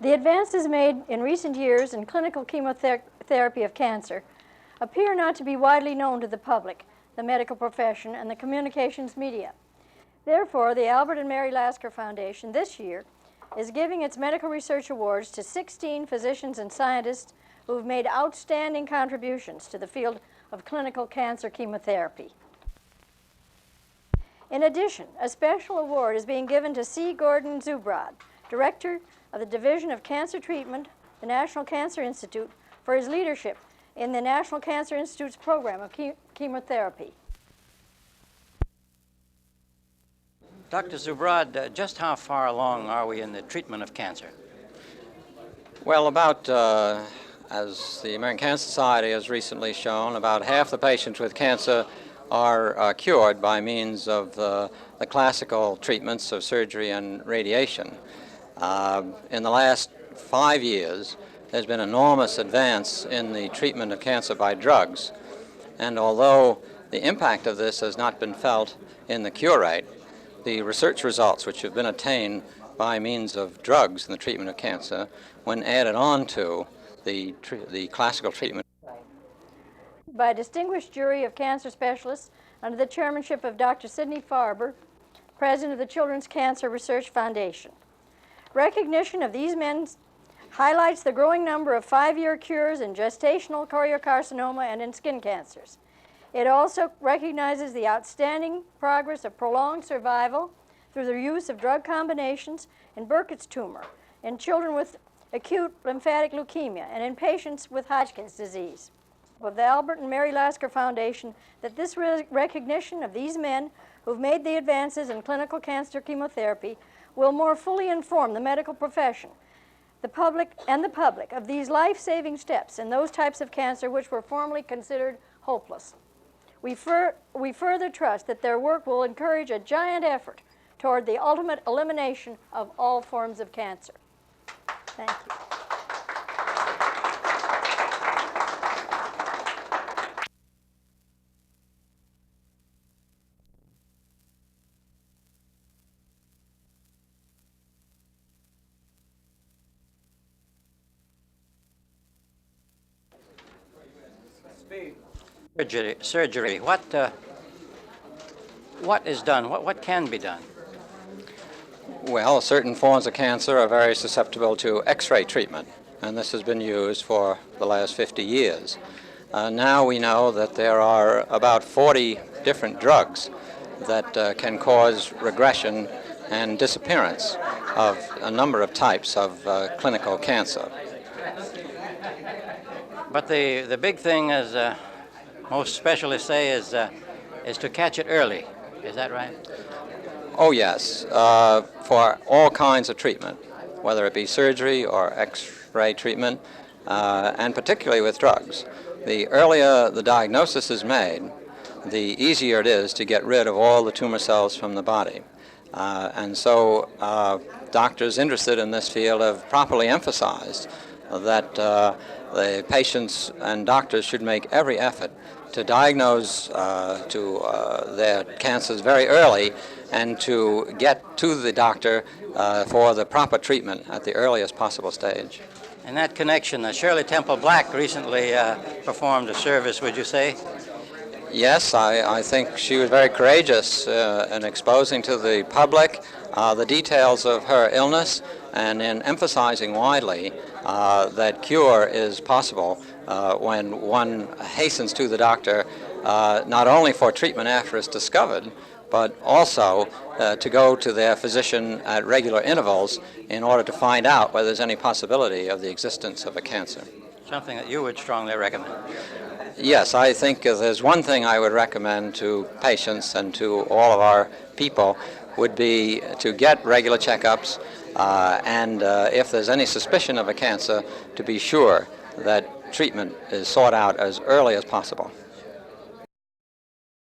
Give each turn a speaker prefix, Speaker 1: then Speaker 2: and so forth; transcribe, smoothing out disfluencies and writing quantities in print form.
Speaker 1: The advances made in recent years in clinical chemotherapy of cancer appear not to be widely known to the public, the medical profession, and the communications media. Therefore, the Albert and Mary Lasker Foundation this year is giving its medical research awards to 16 physicians and scientists who have made outstanding contributions to the field of clinical cancer chemotherapy. In addition, a special award is being given to C. Gordon Zubrod, Director of the Division of Cancer Treatment, the National Cancer Institute, for his leadership in the National Cancer Institute's program of chemotherapy.
Speaker 2: Dr. Zubrod, just how far along are we in the treatment of cancer?
Speaker 3: Well, as the American Cancer Society has recently shown, about half the patients with cancer are cured by means of the classical treatments of surgery and radiation. In the last 5 years, there's been enormous advance in the treatment of cancer by drugs. And although the impact of this has not been felt in the cure rate, the research results which have been attained by means of drugs in the treatment of cancer, when added on to the classical treatment.
Speaker 1: By a distinguished jury of cancer specialists under the chairmanship of Dr. Sidney Farber, President of the Children's Cancer Research Foundation. Recognition of these men highlights the growing number of 5-year cures in gestational choriocarcinoma and in skin cancers. It also recognizes the outstanding progress of prolonged survival through the use of drug combinations in Burkitt's tumor, in children with acute lymphatic leukemia, and in patients with Hodgkin's disease. Of the Albert and Mary Lasker Foundation, that this recognition of these men who've made the advances in clinical cancer chemotherapy will more fully inform the medical profession, the public of these life-saving steps in those types of cancer which were formerly considered hopeless. We further trust that their work will encourage a giant effort toward the ultimate elimination of all forms of cancer. Thank you.
Speaker 2: Surgery. What is done? What can be done?
Speaker 3: Well, certain forms of cancer are very susceptible to X-ray treatment, and this has been used for the last 50 years. Now we know that there are about 40 different drugs that can cause regression and disappearance of a number of types of clinical cancer.
Speaker 2: But the big thing, as most specialists say, is to catch it early. Is that right?
Speaker 3: Oh, yes. For all kinds of treatment, whether it be surgery or X-ray treatment, and particularly with drugs. The earlier the diagnosis is made, the easier it is to get rid of all the tumor cells from the body. And so doctors interested in this field have properly emphasized that the patients and doctors should make every effort to diagnose their cancers very early and to get to the doctor for the proper treatment at the earliest possible stage.
Speaker 2: In that connection, Shirley Temple Black recently performed a service, would you say?
Speaker 3: Yes, I think she was very courageous in exposing to the public the details of her illness and in emphasizing widely that cure is possible when one hastens to the doctor, not only for treatment after it's discovered, but also to go to their physician at regular intervals in order to find out whether there's any possibility of the existence of a cancer.
Speaker 2: Something that you would strongly recommend.
Speaker 3: Yes, I think there's one thing I would recommend to patients and to all of our people would be to get regular checkups and if there's any suspicion of a cancer, to be sure that treatment is sought out as early as possible.